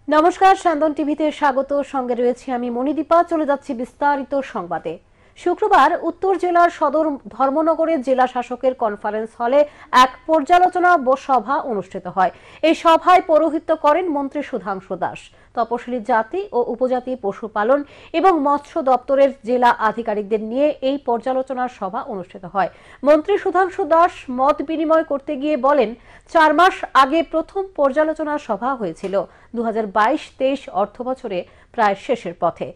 নমস্কার, স্যান্দন টিভিতে স্বাগত। সঙ্গে রয়েছে আমি মণিদীপা। চলে যাচ্ছি বিস্তারিত সংবাদে। শুক্রবার উত্তর জেলার সদর ধর্মনগরের জেলা শাসকের কনফারেন্স হলে এক পর্যালোচনা সভা অনুষ্ঠিত হয়। এই সভায় পৌরোহিত্য করেন মন্ত্রী সুধাংশু দাস। তপশিলি জাতি ও উপজাতি পশুপালন এবং মৎস্য দপ্তরের জেলা আধিকারিকদের নিয়ে এই পর্যালোচনা সভা অনুষ্ঠিত হয়। মন্ত্রী সুধাংশু দাস মত বিনিময় করতে গিয়ে বলেন, 4 মাস আগে প্রথম পর্যালোচনা সভা হয়েছিল। 2022-23 অর্থবছরে প্রায় শেষের পথে।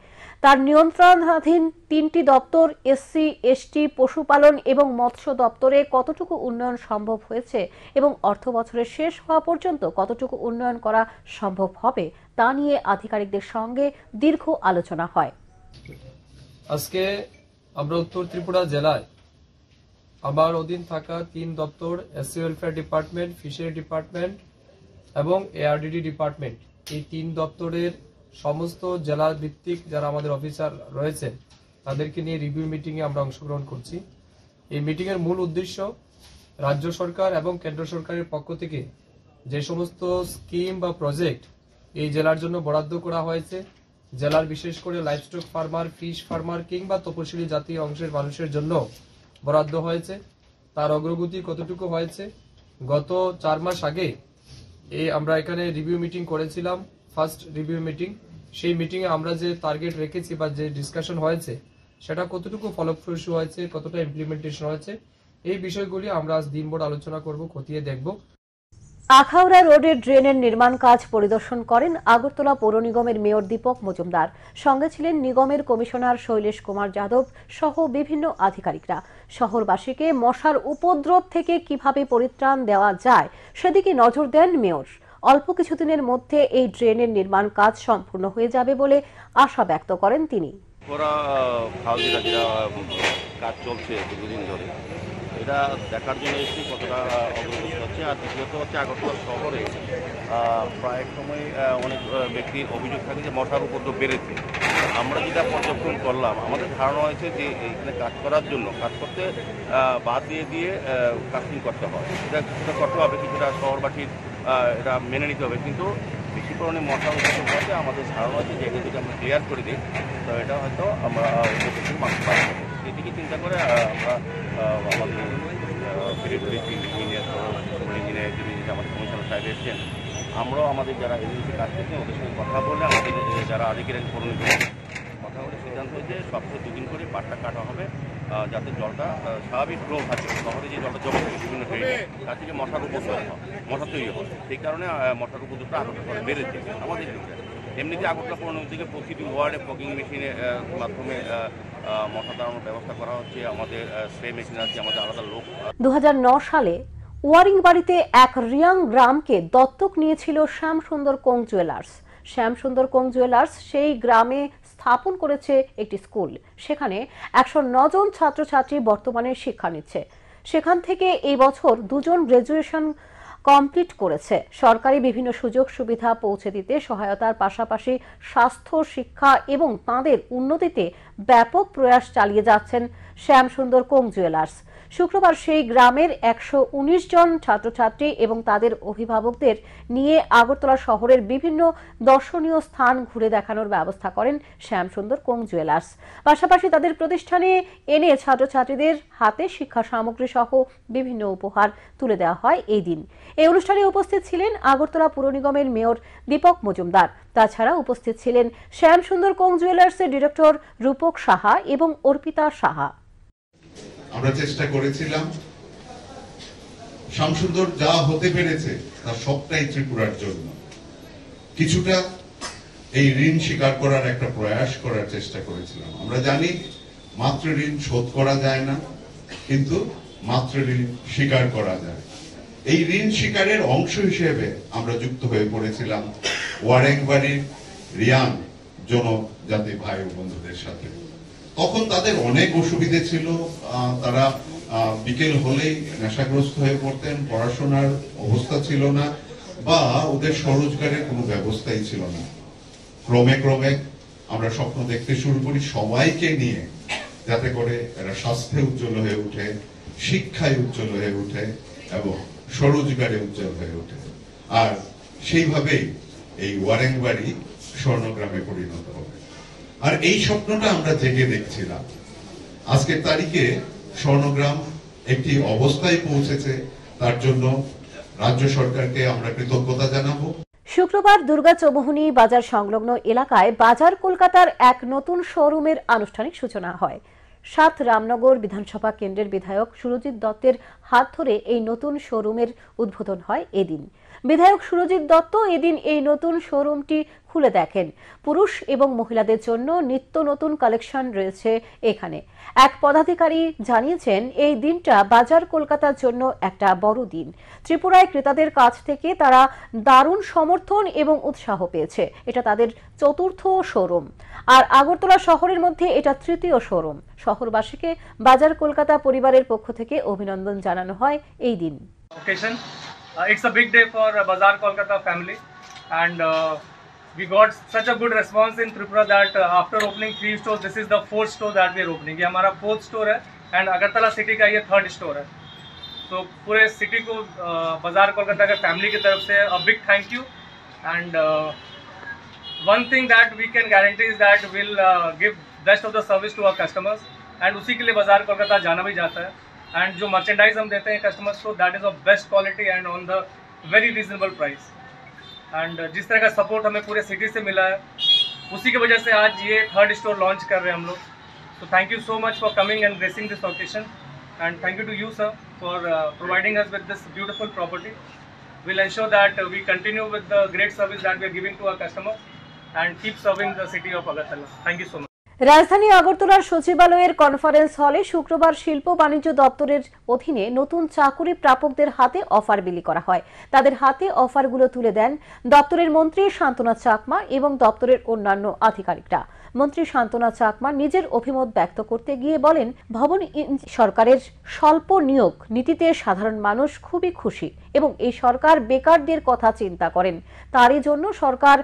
তার নিয়ন্ত্রণাধীন 3টি দপ্তর এসসি, এসটি, পশুপালন এবং মৎস্য দপ্তরে কতটুকু উন্নয়ন সম্ভব হয়েছে এবং অর্থবছরের শেষ হওয়া পর্যন্ত কতটুকু উন্নয়ন করা সম্ভব হবে তা নিয়ে আধিকারিকদের সঙ্গে দীর্ঘ আলোচনা হয়। আজকে আমরা উত্তর ত্রিপুরা জেলায় আমার অধীন থাকা 3 দপ্তর SC welfare department, fishery department এবং এআরডিডি ডিপার্টমেন্ট, এই 3 দপ্তরের সমস্ত জেলা ভিত্তিক যারা আমাদের অফিসার রয়েছে তাদেরকে নিয়ে রিভিউ মিটিংয়ে আমরা অংশগ্রহণ করছি। এই মিটিংয়ের মূল উদ্দেশ্য রাজ্য সরকার এবং কেন্দ্র সরকারের পক্ষ থেকে যে সমস্ত স্কিম বা প্রজেক্ট এই জেলার জন্য বরাদ্দ করা হয়েছে, জেলার বিশেষ করে লাইভস্টক ফার্মার, ফিশ ফার্মার কিংবা তপশিলি জাতি অংশের মানুষের জন্য বরাদ্দ হয়েছে, তার অগ্রগতি কতটুকু হয়েছে। গত 4 মাস আগে আমরা এখানে রিভিউ মিটিং করেছিলাম, ফার্স্ট রিভিউ মিটিং। সেই মিটিংয়ে আমরা যে টার্গেট রেখেছি বা যে ডিসকাশন হয়েছে সেটা কতটুকু ফলপ্রসূ হয়েছে, কতটা ইমপ্লিমেন্টেশন হয়েছে, এই বিষয়গুলি আমরা আজ দিনভর আলোচনা করব, খতিয়ে দেখব। আখাউড়া রোডের ড্রেনের নির্মাণ কাজ পরিদর্শন করেন আগরতলা পৌর নিগমের মেয়র দীপক মজুমদার। সঙ্গে ছিলেন নিগমের কমিশনার শৈলেশ কুমার যাদব সহ বিভিন্ন আধিকারিকরা। শহরবাসীকে মশার উপদ্রব থেকে কিভাবে পরিত্রাণ দেওয়া যায় সেদিকে নজর দেন মেয়র। অল্প কিছুদিনের মধ্যে এই ড্রেনের নির্মাণ কাজ সম্পূর্ণ হয়ে যাবে বলে আশা ব্যক্ত করেন তিনি। কাজ চলছে দীর্ঘদিন ধরে, এটা দেখার জন্য এসেছি কতটা অগ্রগতি হচ্ছে। আর দ্বিতীয়ত হচ্ছে আগরতলা শহরে প্রায় সময় অনেক ব্যক্তির অভিযোগ থাকে যে মশার উপদ্রব বেড়েছে। আমরা যেটা পর্যবেক্ষণ করলাম, আমাদের ধারণা হয়েছে যে এইখানে কাজ করার জন্য কাজ করতে বাদ দিয়ে কাস্টিং করতে হয়। এটা কিছুটা করতে হবে, কিছুটা শহরবাসীর এটা মেনে নিতে হবে। কিন্তু বেশি পরিমাণে মশার উপদ্রব হচ্ছে, আমাদের ধারণা হচ্ছে যে এটা যদি আমরা ক্লিয়ার করে দিই তো এটা হয়তো আমরা উপকৃত মানুষ পাবো। সেদিকে চিন্তা করে আমরা আমাদের ইঞ্জিনিয়ার আমাদের কমিশনার সাহেব এসেছেন, আমরাও আমাদের যারা এজেন্সি কাজ করছেন ওদের সঙ্গে কথা বলে আমাদের যারা আধিকারিক পরিণত কথা বলে সিদ্ধান্ত হয়েছে সপ্তাহে 2 দিন করে পাটটা কাটা হবে, যাতে জলটা স্বাভাবিক ফ্লো থাকে। শহরে যে জলটা জমে থাকে বিভিন্ন ট্রেনে, তার থেকে মশার উপদ্রব হয়, মশা তৈরি হয়। সেই কারণে মশার উপদ্রবটা আগরতলা বেড়েছে আমাদের দিকে। এমনিতে আগরতলা পৌর থেকে প্রতিটি ওয়ার্ডে ফগিং মেশিনের মাধ্যমে মশা তাড়ানোর ব্যবস্থা করা হচ্ছে। আমাদের স্প্রে মেশিন আছে, আমাদের আলাদা লোক। 2009 সালে ওয়ারিংবাড়িতে এক রিয়াং গ্রামকে দত্তক নিয়েছিল Shyamsundar co jewellers. Shyamsundar co jewellers সেই গ্রামে স্থাপন করেছে একটি স্কুল। সেখানে 109 জন ছাত্রছাত্রী বর্তমানে শিক্ষা নিচ্ছে। সেখান থেকে এই বছর 2 জন গ্রাজুয়েশন কমপ্লিট করেছে। সরকারি বিভিন্ন সুযোগ সুবিধা পৌঁছে দিতে সহায়তার পাশাপাশি স্বাস্থ্য, শিক্ষা এবং তাঁদের উন্নতিতে ব্যাপক প্রয়াস চালিয়ে যাচ্ছেন শ্যামসুন্দর কোং জুয়েলার্স। শুক্রবার সেই গ্রামের 119 জন ছাত্রছাত্রী এবং তাদের অভিভাবকদের নিয়ে আগরতলা শহরের বিভিন্ন দর্শনীয় স্থান ঘুরে দেখানোর ব্যবস্থা করেন শ্যামসুন্দর কোং জুয়েলার্স। পাশাপাশি তাদের প্রতিষ্ঠানে এনে ছাত্রছাত্রীদের হাতে শিক্ষা সামগ্রী সহ বিভিন্ন উপহার তুলে দেওয়া হয় এই দিন। এই অনুষ্ঠানে উপস্থিত ছিলেন আগরতলা পুর নিগমের মেয়র দীপক মজুমদার। তাছাড়া উপস্থিত ছিলেন শ্যামসুন্দর কোং জুয়েলার্সের ডিরেক্টর রূপক সাহা এবং অর্পিতা সাহা। আমরা চেষ্টা করেছিলাম শ্যামসুন্দর যা হতে পেরেছে তার সবটাই ত্রিপুরার জন্য। কিছুটা এই ঋণ স্বীকার করার একটা প্রয়াস করার চেষ্টা করেছিলাম। আমরা জানি মাত্র ঋণ শোধ করা যায় না, কিন্তু মাত্র ঋণ স্বীকার করা যায়। এই ঋণ স্বীকারের অংশ হিসেবে আমরা যুক্ত হয়ে পড়েছিলাম ওয়ারেংবাড়ির রিয়াং জনজাতি ভাই ও বন্ধুদের সাথে। তখন তাদের অনেক অসুবিধে ছিল, তারা বিকেল হলেই নেশাগ্রস্ত হয়ে পড়তেন, পড়াশোনার অবস্থা ছিল না বা ওদের স্বরোজগারের কোনো ব্যবস্থাই ছিল না। ক্রমে ক্রমে আমরা স্বপ্ন দেখতে শুরু করি সবাইকে নিয়ে, যাতে করে এরা স্বাস্থ্যে উজ্জ্বল হয়ে ওঠে, শিক্ষায় উজ্জ্বল হয়ে ওঠে এবং স্বরোজগারে উজ্জ্বল হয়ে ওঠে। আর সেইভাবেই এই ওয়ারেংবাড়ি স্বর্ণগ্রামে পরিণত হবে। আর এই স্বপ্নটা আমরা জেগে দেখছিলাম। আজকের তারিখে স্বর্ণগ্রাম একটি অবস্থায় পৌঁছেছে, তার জন্য রাজ্য সরকারকে আমরা কৃতজ্ঞতা জানাবো। শুক্রবার দুর্গা চৌমুহনী বাজার সংলগ্ন এলাকায় বাজার কলকাতার এক নতুন শোরুমের আনুষ্ঠানিক সূচনা হয়। ৭ রামনগর বিধানসভা কেন্দ্রের বিধায়ক সুরজিৎ দত্তের হাত ধরে এই নতুন শোরুমের উদ্বোধন হয় এদিন। বিধায়ক সুরজিৎ দত্ত এদিন এই নতুন শোরুমটি খুলে দেখেন। পুরুষ এবং মহিলাদের জন্য নিত্য নতুন কালেকশন রয়েছে এখানে। এক পদাধিকারী জানিয়েছেন, এই দিনটা বাজার কলকাতার জন্য একটা বড় দিন। ত্রিপুরায় ক্রেতাদের কাছ থেকে তারা দারুণ সমর্থন এবং উৎসাহ পেয়েছে। এটা তাদের ৪র্থ শোরুম, আর আগরতলা শহরের মধ্যে এটা ৩য় শোরুম। শহরবাসীকে বাজার কলকাতা পরিবারের পক্ষ থেকে অভিনন্দন জানানো হয় এই দিন। It's a big day for Bazaar Kolkata family, and we got such a good response in Tripura that after opening 3 stores, this is the 4th store that we are opening. ये हमारा 4th store है, and Agartala city का ये 3rd store है। तो पूरे city को बाजार कोलकाता के फैमिली की तरफ से a big thank you, and one thing that we can guarantee is that we'll give best of the service to our customers, and उसी के लिए बाजार कोलकाता जाना भी जाता है। एंड जो मर्चेंडाइज हम देते हैं कस्टमर्स को, that is of best quality and on the very reasonable price. And जिस तरह का सपोर्ट हमें पूरे सिटी से मिला है, उसी की वजह से आज ये 3rd स्टोर लॉन्च कर रहे हैं हम लोग। तो thank you so much for coming and gracing this occasion, and thank you to you sir for providing us with this beautiful property. Will ensure that we continue with the great service that we are giving to our customers and keep serving the city of Agartala. Thank you so much. রাজধানী আগরতলার সচিবালয়ের conference হলে শুক্রবার শিল্প বাণিজ্য দপ্তরের অধীনে নতুন চাকুরি প্রাপকদের হাতে অফার বিলি করা হয়। তাদের হাতে অফারগুলো তুলে দেন দপ্তরের মন্ত্রী শান্তনা চাকমা এবং দপ্তরের অন্যান্য আধিকারিকরা। মন্ত্রী শান্তনা চাকমা নিজের অভিমত ব্যক্ত করতে গিয়ে বলেন, ভবন সরকারের স্বল্প নিয়োগ নীতিতে সাধারণ মানুষ খুবই খুশি এবং এই সরকার বেকারদের কথা চিন্তা করেন। তারই জন্য সরকার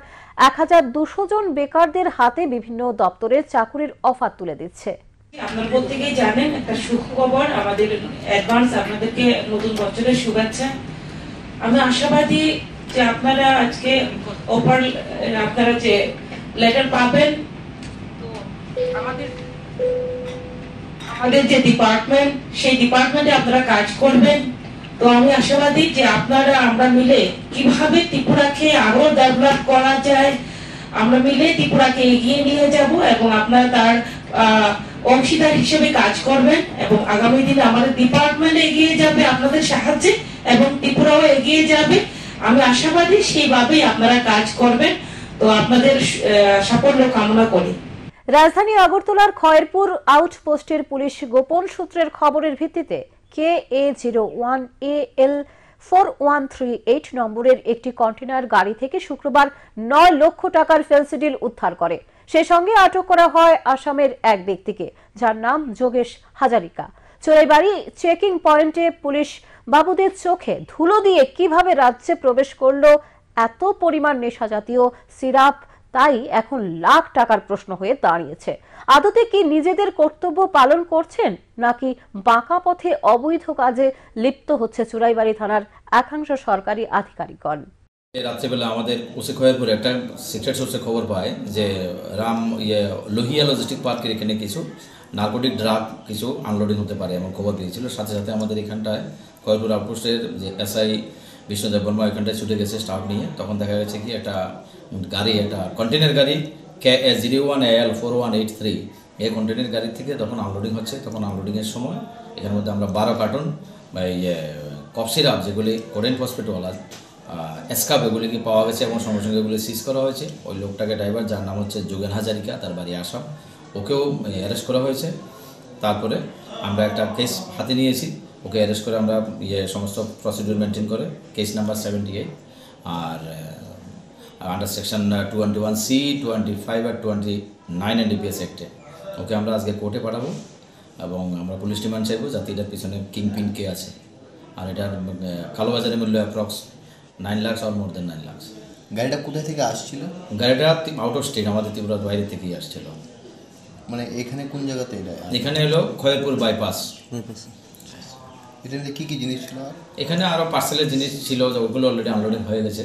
১২০০ জন বেকারদের হাতে বিভিন্ন দপ্তরের চাকুরির অফার তুলে দিচ্ছে। আপনারা প্রত্যেকেই জানেন, একটা সুখবর আমাদের অ্যাডভান্স আপনাদেরকে নতুন বছরের শুভেচ্ছা। আমি আশাবাদী যে আপনারা আজকে অফার আপনারা যে লেটার পাবেন, তো আমাদের যে ডিপার্টমেন্ট, সেই ডিপার্টমেন্টে আপনারা কাজ করবেন। তো আমি আশাবাদী যে আপনারা আমরা মিলে কিভাবে ত্রিপুরাকে আরো ডেভেলপ করা যায়, আমরা মিলে ত্রিপুরাকে এগিয়ে নিয়ে যাব এবং আপনারা তার অংশীদার হিসেবে কাজ করবেন এবং আগামী দিনে আমাদের ডিপার্টমেন্ট এগিয়ে যাবে আপনাদের সাহায্যে এবং ত্রিপুরাও এগিয়ে যাবে। আমি আশাবাদী সেইভাবেই আপনারা কাজ করবেন। তো আপনাদের সাফল্য কামনা করি। রাজধানী আগরতলার খয়েরপুর আউটপোস্টের পুলিশ গোপন সূত্রের খবরের ভিত্তিতে KA01AL4138 নম্বরের একটি কন্টেনার গাড়ি থেকে শুক্রবার ৯ লক্ষ টাকার ফেন্সিডিল উদ্ধার করে। সেই সঙ্গে আটক করা হয় আসামের এক ব্যক্তিকে, যার নাম যোগেশ হাজারিকা। চোরাইবাড়ি চেকিং পয়েন্টে পুলিশ বাবুদের চোখে ধুলো দিয়ে কিভাবে রাজ্যে প্রবেশ করলো এত পরিমাণ নেশা জাতীয় সিরাপ, তাই এখন লাখ টাকার প্রশ্ন হয়ে দাঁড়িয়েছে। আদতে কি নিজেদের কর্তব্য পালন করছেন, নাকি বাঁকা পথে অবৈধ কাজে লিপ্ত হচ্ছে চুরাইবাড়ি থানার একাংশ সরকারি আধিকারিকগণ? রাত্রেবেলা আমাদের ওসি খয়েরপুরে একটা সিক্রেট সোর্সে খবর পায় যে লোহিয়া লজিস্টিক পার্কের এখানে কিছু নার্কোটিক ড্রাগ কিছু আনলোডিং হতে পারে এমন খবর পেয়েছিল। সাথে সাথে আমাদের এখানটায় খয়েরপুর আউটপোস্টের যে SI বিষ্ণুদেব বর্মা এখানটায় ছুটে গেছে স্টাফ নিয়ে। তখন দেখা গেছে কি একটা গাড়ি, একটা কন্টেনার গাড়ি KA01AL4183, এই কন্টেনার গাড়ি থেকে তখন আনলোডিং হচ্ছে। তখন আনলোডিংয়ের সময় এখানের মধ্যে আমরা 12 কার্টন কফ সিরাপ, যেগুলি কোডেন ফসফেটওয়ালা এসকাপ, এগুলিকে পাওয়া গেছে এবং সঙ্গে সঙ্গে এগুলি সিজ করা হয়েছে। ওই লোকটাকে, ড্রাইভার, যার নাম হচ্ছে যোগেন হাজারিকা, তার বাড়ি আসাম, ওকেও অ্যারেস্ট করা হয়েছে। তারপরে আমরা একটা কেস হাতে নিয়েছি, ওকে অ্যারেস্ট করে আমরা সমস্ত প্রসিডিউর মেনটেন করে কেস নাম্বার 78 আর আন্ডার সেকশন 221C, 25 আর 29 NDPS অ্যাক্টে ওকে আমরা আজকে কোর্টে পাঠাবো এবং আমরা পুলিশ ডিমান্ড চাইবো যাতে এটার পিছনে কিংপিন কে আছে। আর এটার কালোবাজারের মূল্য অ্যাপ্রক্স 9 লাখ আর মোর দেন 9 লাখ। গাড়িটা কোথায় থেকে আসছিল? গাড়িটা আউট অফ স্টেট, আমাদের ত্রিপুরার বাইরে থেকেই আসছিল। মানে এখানে কোন জায়গাতে? এখানে হলো খয়েরপুর বাইপাস। এটাতে কি কি জিনিস ছিল? এখানে আরো পার্সেলের জিনিস ছিল, ওগুলো অলরেডি আনলোডিং হয়ে গেছে।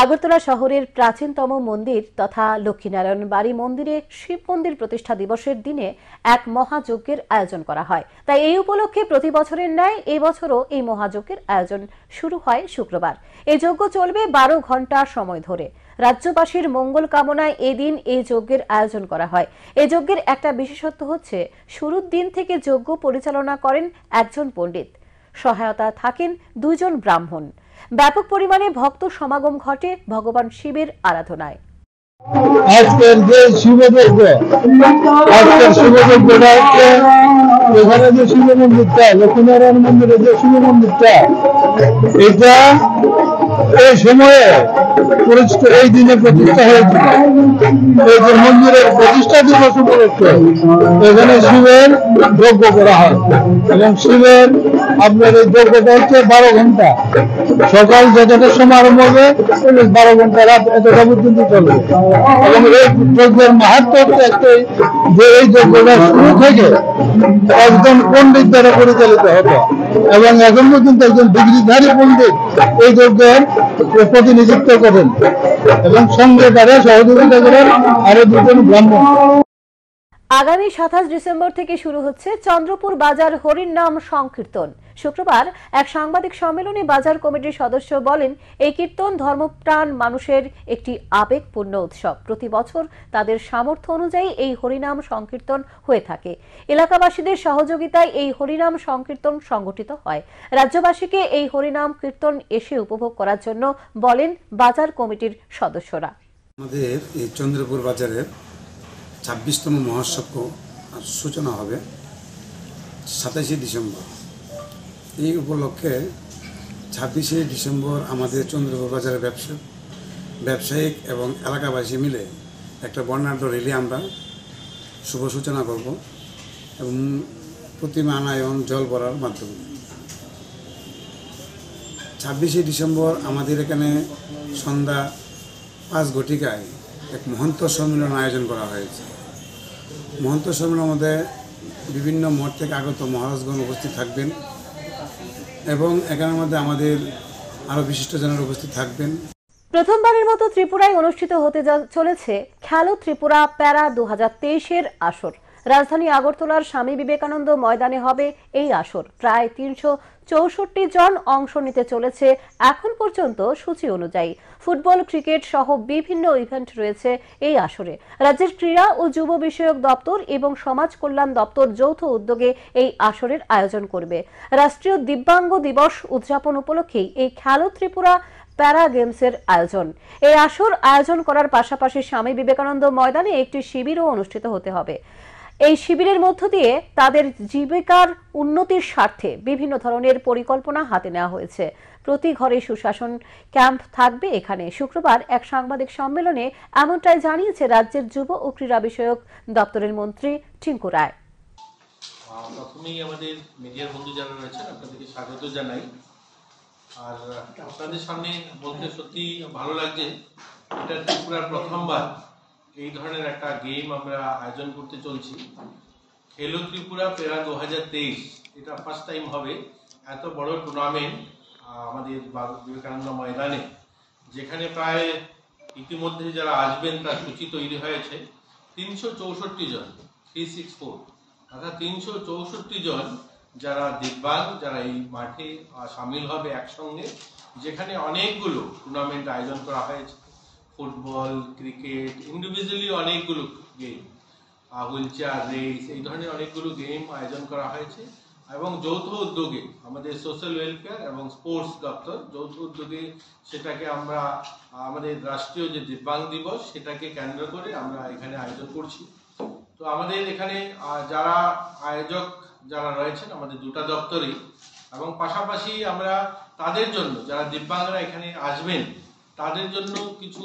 আগরতলা শহরের প্রাচীনতম মন্দির তথা লক্ষ্মীনারায়ণ বাড়ি মন্দিরে শিব মন্দির প্রতিষ্ঠা দিবসের দিনে এক মহাযজ্ঞের আয়োজন করা হয়। তাই এই উপলক্ষে প্রতি বছরের ন্যায় এই বছরও এই মহাযজ্ঞের আয়োজন শুরু হয় শুক্রবার। এই যজ্ঞ চলবে 12 ঘন্টা সময় ধরে। রাজ্যবাসীর মঙ্গল কামনায় এদিন এই যজ্ঞের আয়োজন করা হয়। এই যজ্ঞের একটা বিশেষত্ব হচ্ছে শুরুর দিন থেকে যজ্ঞ পরিচালনা করেন একজন পণ্ডিত, সহায়তা থাকেন 2 জন ব্রাহ্মণ। ব্যাপক পরিমাণে ভক্ত সমাগম ঘটে ভগবান শিবের আরাধনায়। আজকের যে শিবযজ্ঞ, আজকের শিবযজ্ঞটা হচ্ছে এখানে যে শিব মন্দিরটা, লক্ষ্মীনারায়ণ মন্দিরের যে শিব মন্দিরটা, এটা এই সময়ে এই দিনে প্রতিষ্ঠা হয়েছিল। এই যে মন্দিরের প্রতিষ্ঠা দিবস উপলক্ষে এখানে শিবের যজ্ঞ করা হয় এবং শিবের আপনার এই যজ্ঞটা হচ্ছে 12 ঘন্টা। সকাল যতটা সময় আরম্ভ হবে 12 ঘন্টা, রাত এতটা পর্যন্ত চলবে। এবং এই যজ্ঞের মাহাত্ম্য হচ্ছে একটাই যে এই যজ্ঞটা শুরু থেকে একজন পণ্ডিত দ্বারা পরিচালিত হতো এবং এখন পর্যন্ত একজন ডিগ্রিধারী পণ্ডিত এই যজ্ঞের প্রতিনিধিত্ব করেন এবং সঙ্গে তারা সহযোগিতা করেন আরো 2 জন ব্রাহ্মণ। আগামী 27 ডিসেম্বর থেকে শুরু হচ্ছে চন্দ্রপুর বাজার হরির নাম সংকীর্তন। শুক্রবার এক সাংবাদিক সম্মেলনে বাজার কমিটির সদস্য বলেন, এই কীর্তন ধর্মপ্রাণ মানুষের একটি আবেগপূর্ণ উৎসব। প্রতি বছর তাদের সামর্থ্য অনুযায়ী এই হরিনাম সংকীর্তন হয়ে থাকে। এলাকাবাসীদের সহযোগিতায় এই হরিনাম সংকীর্তন সংগঠিত হয়। রাজ্যবাসীকে এই হরিনাম কীর্তন এসে উপভোগ করার জন্য বলেন বাজার কমিটির সদস্যরা। আমাদের এই চন্দ্রপুর বাজারের 26তম মহোৎসব সূচনা হবে 27শে ডিসেম্বর। এই উপলক্ষে 26শে ডিসেম্বর আমাদের চন্দ্রপুর বাজারের ব্যবসায়িক এবং এলাকাবাসী মিলে একটা বর্ণাঢ্য র্যালি আমরা শুভ সূচনা করব এবং প্রতিমা আনায়ন জল ভরার মাধ্যমে 26শে ডিসেম্বর আমাদের এখানে সন্ধ্যা 5 ঘটিকায় এক মহন্ত সম্মেলন আয়োজন করা হয়েছে। মহন্ত সম্মেলনের মধ্যে বিভিন্ন মঠ থেকে আগত মহারাজগণ উপস্থিত থাকবেন এবং এখানের মধ্যে আমাদের আরো বিশিষ্টজনেরা উপস্থিত থাকবেন। প্রথমবারের মতো ত্রিপুরায় অনুষ্ঠিত হতে চলেছে খেলো ত্রিপুরা প্যারা 2023-এর আসর। রাজধানী আগরতলার স্বামী বিবেকানন্দ ময়দানে হবে এই আসর। প্রায় 364 জন অংশ নিতে চলেছে এখন পর্যন্ত সূচি অনুযায়ী। ফুটবল, ক্রিকেট সহ বিভিন্ন ইভেন্ট রয়েছে এই আসরে। রাজ্যের ক্রীড়া ও যুব বিষয়ক দপ্তর এবং সমাজ কল্যাণ দপ্তর যৌথ উদ্যোগে এই আসরের আয়োজন করবে। রাষ্ট্রীয় দিব্যাঙ্গ দিবস উদযাপন উপলক্ষেই এই খেলো ত্রিপুরা প্যারা গেমসের আয়োজন। এই আসর আয়োজন করার পাশাপাশি স্বামী বিবেকানন্দ ময়দানে একটি শিবিরও অনুষ্ঠিত হতে হবে। এই শিবিরের মধ্য দিয়ে তাদের জীবিকার উন্নতির স্বার্থে বিভিন্ন ধরনের পরিকল্পনা হাতে নেওয়া হয়েছে। প্রতি ঘরে সুশাসন ক্যাম্প থাকবে এখানে। শুক্রবার এক সাংবাদিক সম্মেলনে এমনটাই জানিয়েছে রাজ্যের যুব ও ক্রীড়া বিষয়ক দপ্তরের মন্ত্রী টিঙ্কু রায়। প্রথমেই আমাদের মিডিয়ার বন্ধু যারা রয়েছেন আপনাদেরকে স্বাগত জানাই। আর আপনাদের সামনে বলতে সত্যি ভালো লাগছে, এটা ত্রিপুরার প্রথমবার এই ধরনের একটা গেম আমরা আয়োজন করতে চলছি। খেলো ত্রিপুরা প্যারা 2023 এটা ফার্স্ট টাইম হবে এত বড় টুর্নামেন্ট আমাদের বিবেকানন্দ ময়দানে, যেখানে প্রায় ইতিমধ্যে যারা আসবেন তার সূচি তৈরি হয়েছে 364 জন, 364 অর্থাৎ 364 জন যারা দিব্যাঙ্গ, যারা এই মাঠে সামিল হবে একসঙ্গে, যেখানে অনেকগুলো টুর্নামেন্ট আয়োজন করা হয়েছে। ফুটবল, ক্রিকেট, ইন্ডিভিজুয়ালি অনেকগুলো গেম, হুইল চেয়ার রেস, এই ধরনের অনেকগুলো গেম আয়োজন করা হয়েছে এবং যৌথ উদ্যোগে আমাদের সোশ্যাল ওয়েলফেয়ার এবং স্পোর্টস দপ্তর যৌথ উদ্যোগে সেটাকে আমরা আমাদের রাষ্ট্রীয় যে দিব্যাঙ্গ দিবস সেটাকে কেন্দ্র করে আমরা এখানে আয়োজন করছি। তো আমাদের এখানে যারা আয়োজক যারা রয়েছেন আমাদের 2টা দপ্তরই, এবং পাশাপাশি আমরা তাদের জন্য যারা দিব্যাঙ্গরা এখানে আসবেন তাদের জন্য কিছু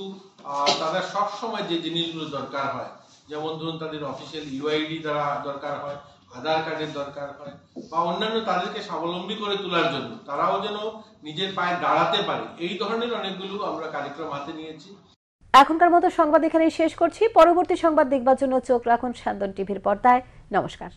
তাদের সব সময় যে জিনিসগুলো দরকার হয়, যেমন ধরুন তাদের অফিসিয়াল ইউআইডি দ্বারা দরকার হয়, আধার কার্ডের দরকার হয়, বা অন্যান্য তাদেরকে স্বাবলম্বী করে তোলার জন্য তারাও যেন নিজের পায়ে দাঁড়াতে পারে, এই ধরনের অনেকগুলো আমরা কার্যক্রম হাতে নিয়েছি। এখনকার মতো সংবাদ এখানেই শেষ করছি। পরবর্তী সংবাদ দেখবার জন্য চোখ রাখুন স্যান্দন টিভির পর্দায়। নমস্কার।